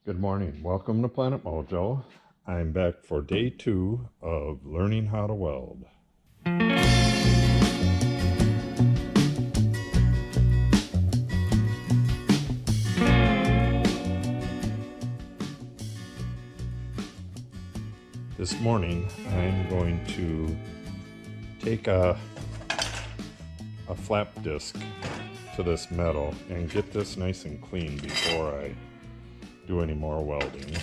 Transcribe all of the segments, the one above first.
Good morning. Welcome to Planet Mojo. I'm back for day 2 of learning how to weld. This morning I'm going to take a flap disc to this metal and get this nice and clean before I do any more welding.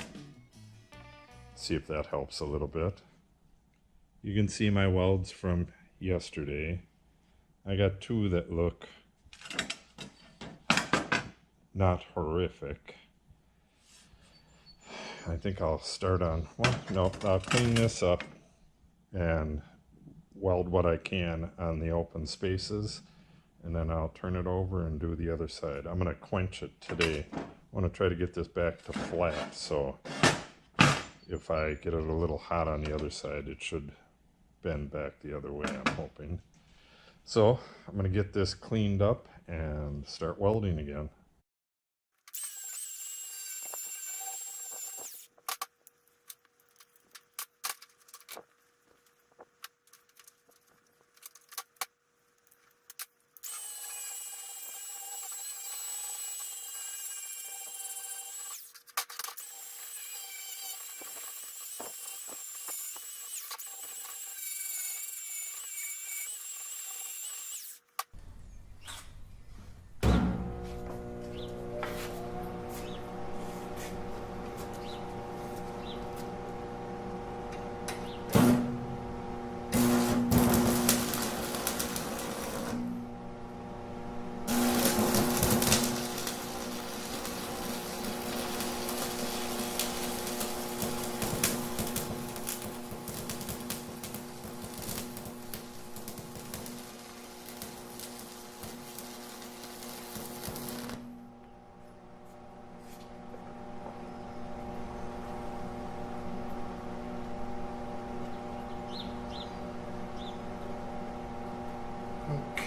See if that helps a little bit. You can see my welds from yesterday. I got 2 that look not horrific. I think I'll start on, I'll clean this up and weld what I can on the open spaces, and then I'll turn it over and do the other side. I'm going to quench it today. I want to try to get this back to flat, so if I get it a little hot on the other side, it should bend back the other way, I'm hoping. So I'm going to get this cleaned up and start welding again.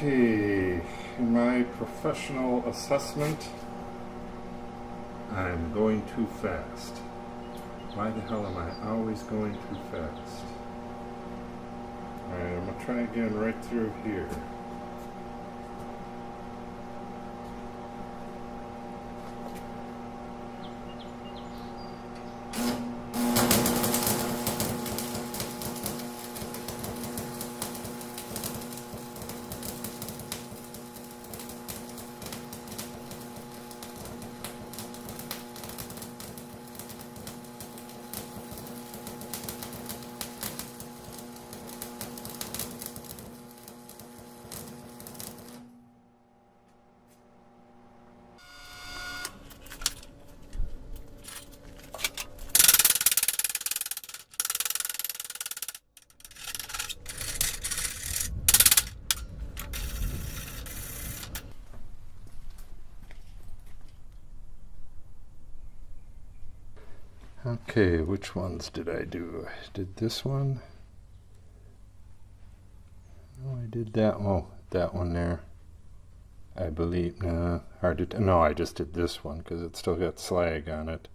Okay, in my professional assessment, I'm going too fast. Why the hell am I always going too fast? Alright, I'm going to try again right through here. Okay, which ones did I do? I did this one. Oh, I did that. Oh, that one there. I believe. Nah, hard to tell. No, I just did this one because it still got slag on it.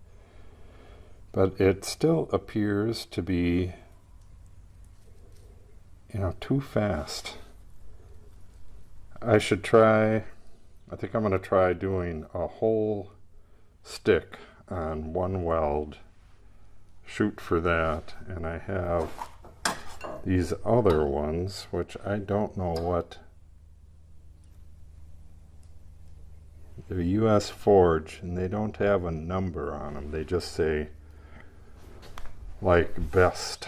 But it still appears to be, too fast. I should try. I think I'm going to try doing a whole stick on one weld. Shoot for that, and I have these other ones which I don't know what. They're US Forge and they don't have a number on them, they just say like best.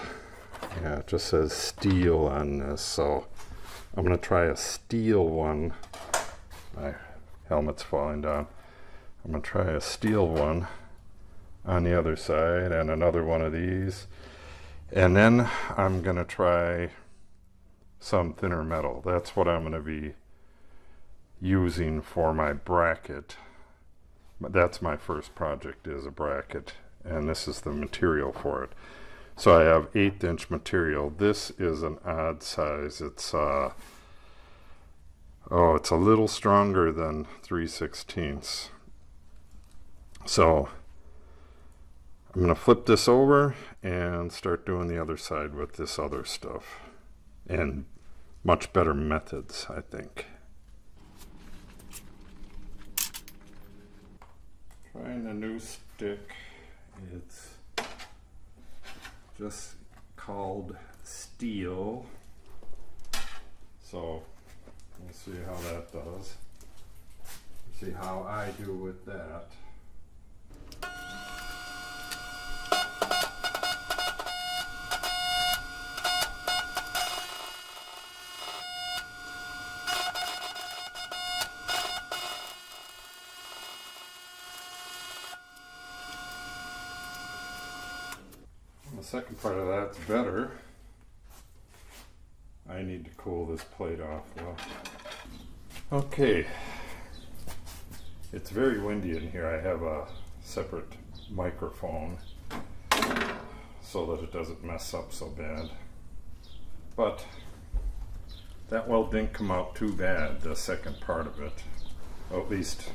Yeah, it just says steel on this, so I'm gonna try a steel one. My helmet's falling down. I'm gonna try a steel one on the other side and another one of these, and then I'm gonna try some thinner metal. That's what I'm gonna be using for my bracket. That's my first project, is a bracket, and this is the material for it. So I have 1/8 inch material. This is an odd size. It's it's a little stronger than 3/16. So I'm going to flip this over and start doing the other side with this other stuff. And much better methods, I think. Trying a new stick. It's just called steel. So we'll see how that does. See how I do with that. The second part of that's better. I need to cool this plate off though. Okay. It's very windy in here. I have a separate microphone so that it doesn't mess up so bad. But that weld didn't come out too bad, the second part of it. Or at least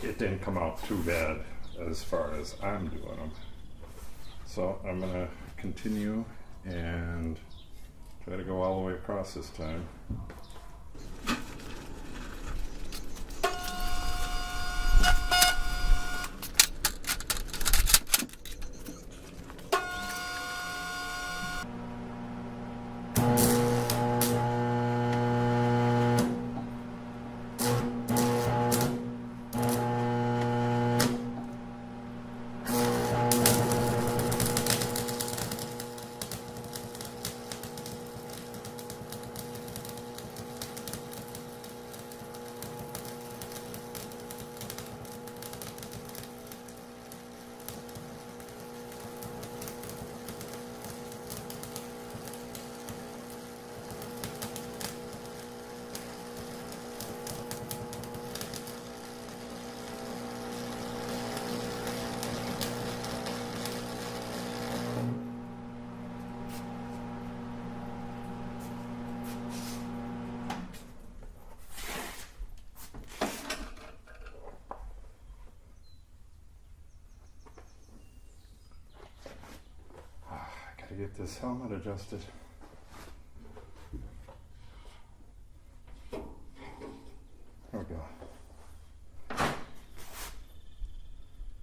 it didn't come out too bad as far as I'm doing them. So I'm going to continue and try to go all the way across this time. To get this helmet adjusted. There we go.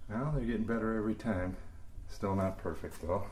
Now they're getting better every time. Still not perfect though.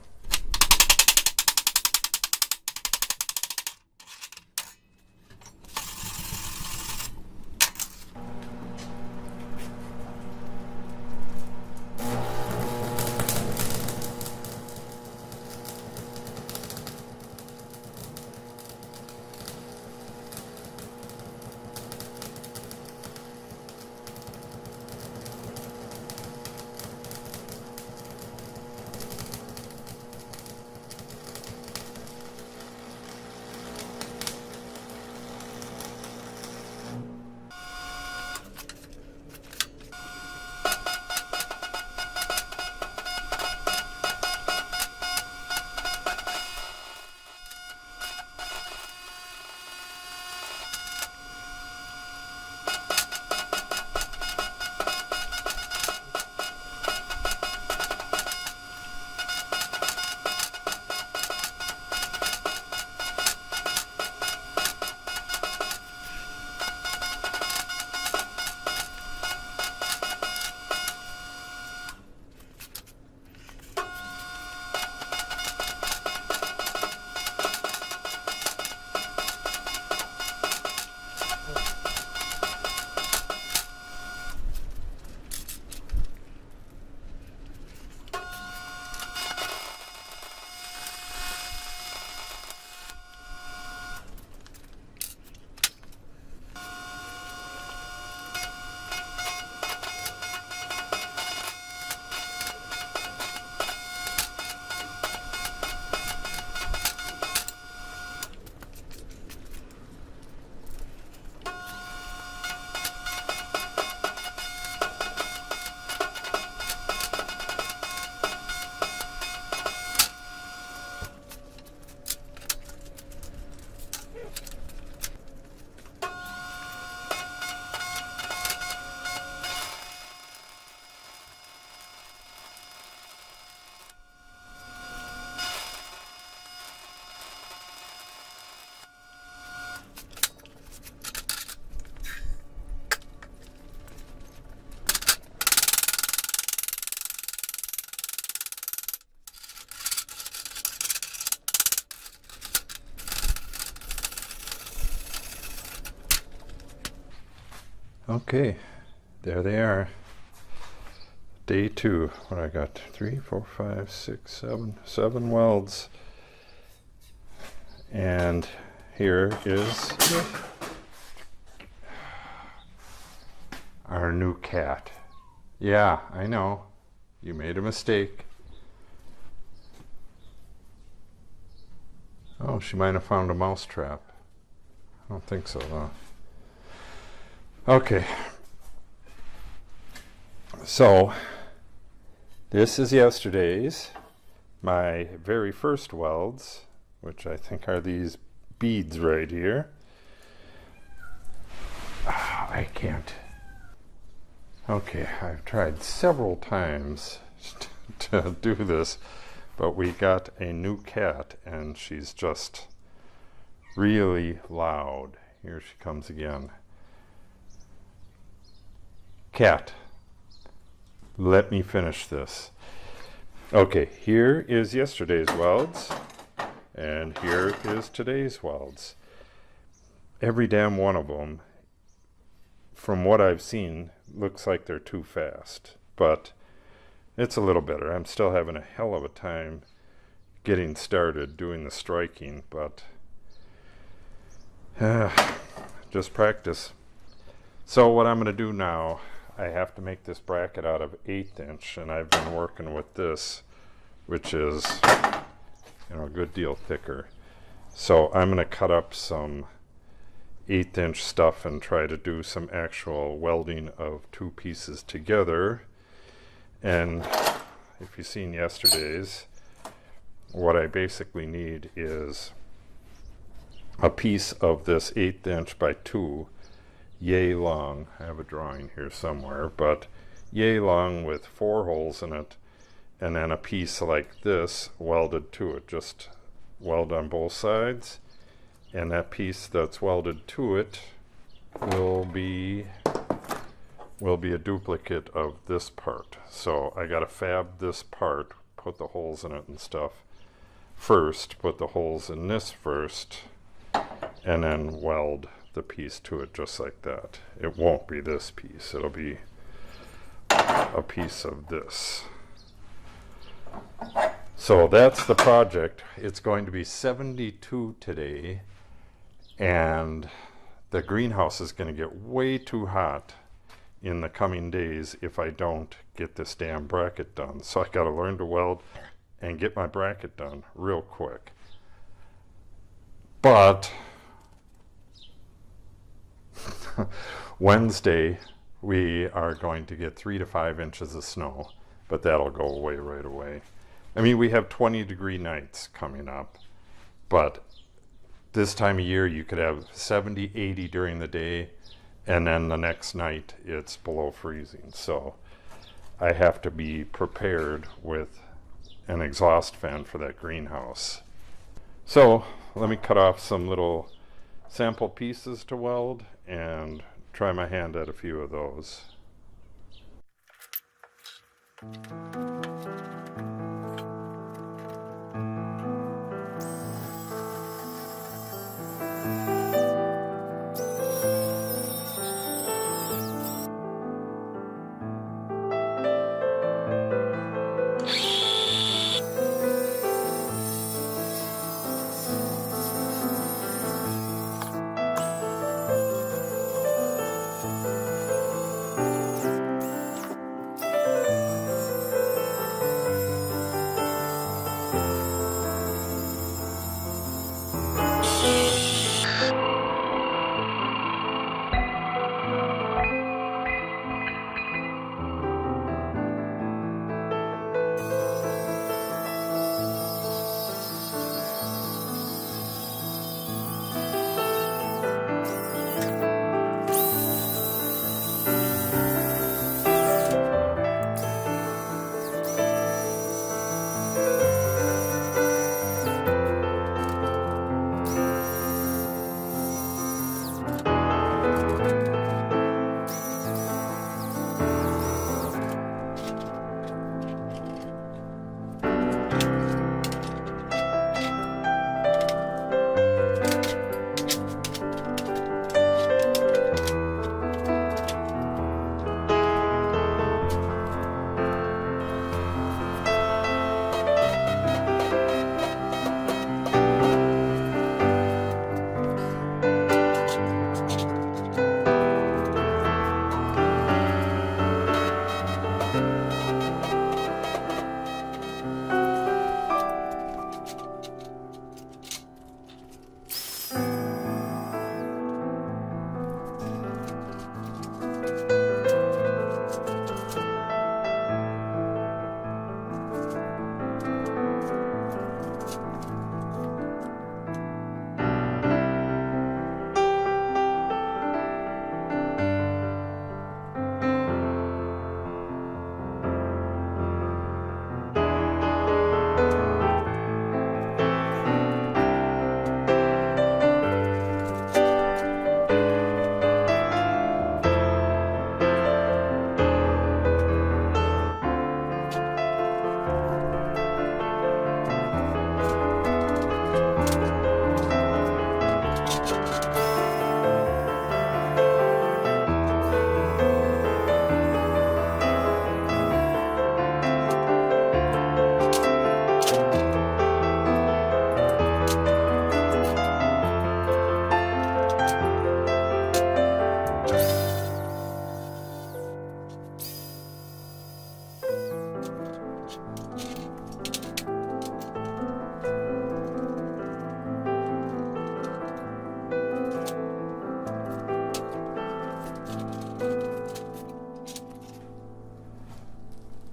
Okay, there they are. Day 2. What I got? 3, 4, 5, 6, 7 welds. And here is our new cat. Yeah, I know. You made a mistake. Oh, she might have found a mouse trap. I don't think so, though. Okay. So, this is yesterday's, my very first welds, which I think are these beads right here. I can't. Okay, I've tried several times to do this, but we got a new cat and she's just really loud. Here she comes again. Cat, let me finish this. Okay, here is yesterday's welds, and here is today's welds. Every damn one of them, from what I've seen, looks like they're too fast, but it's a little better. I'm still having a hell of a time getting started doing the striking, but just practice. So what I'm going to do now, I have to make this bracket out of 1/8 inch, and I've been working with this, which is, you know, a good deal thicker. So I'm going to cut up some 1/8 inch stuff and try to do some actual welding of 2 pieces together. And if you've seen yesterday's, what I basically need is a piece of this 1/8 inch by 2, yay long. I have a drawing here somewhere, but yay long with 4 holes in it, and then a piece like this welded to it. Just weld on both sides, and that piece that's welded to it will be a duplicate of this part. So I gotta fab this part, put the holes in it and stuff first, put the holes in this first, and then weld the piece to it just like that. It won't be this piece, it'll be a piece of this. So that's the project. It's going to be 72 today, and the greenhouse is going to get way too hot in the coming days if I don't get this damn bracket done. So I got to learn to weld and get my bracket done real quick. But Wednesday we are going to get 3 to 5 inches of snow, but that'll go away right away. I mean, we have 20-degree nights coming up, but this time of year you could have 70, 80 during the day, and then the next night it's below freezing. So I have to be prepared with an exhaust fan for that greenhouse. So let me cut off some little sample pieces to weld and try my hand at a few of those.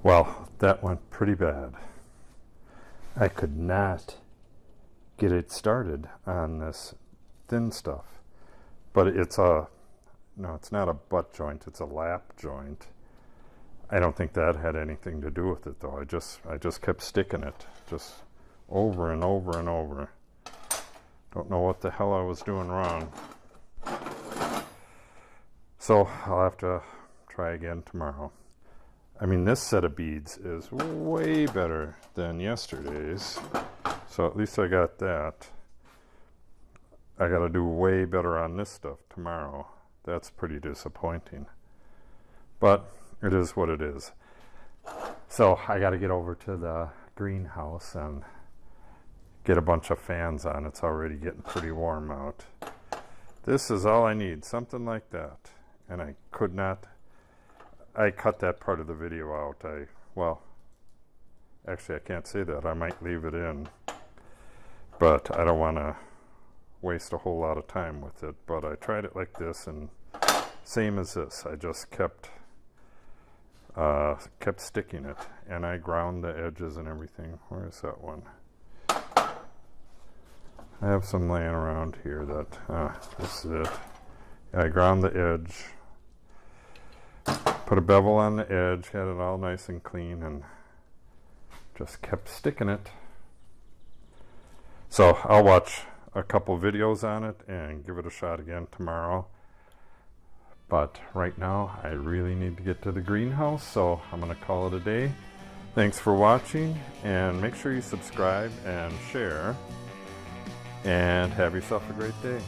Well, that went pretty bad. I could not get it started on this thin stuff. But it's it's not a butt joint, it's a lap joint. I don't think that had anything to do with it though. I just kept sticking it, just over and over and over. Don't know what the hell I was doing wrong. So I'll have to try again tomorrow. I mean, this set of beads is way better than yesterday's. So at least I got that. I got to do way better on this stuff tomorrow. That's pretty disappointing. But it is what it is. So I got to get over to the greenhouse and get a bunch of fans on. It's already getting pretty warm out. This is all I need, something like that. And I could not, I cut that part of the video out. Well, actually I can't say that. I might leave it in. But I don't want to waste a whole lot of time with it. But I tried it like this, and same as this. I just kept sticking it, and I ground the edges and everything. Where is that one? I have some laying around here that this is it. I ground the edge, put a bevel on the edge, had it all nice and clean, and just kept sticking it. So I'll watch a couple videos on it and give it a shot again tomorrow. But right now I really need to get to the greenhouse, so I'm going to call it a day. Thanks for watching, and make sure you subscribe and share, and have yourself a great day.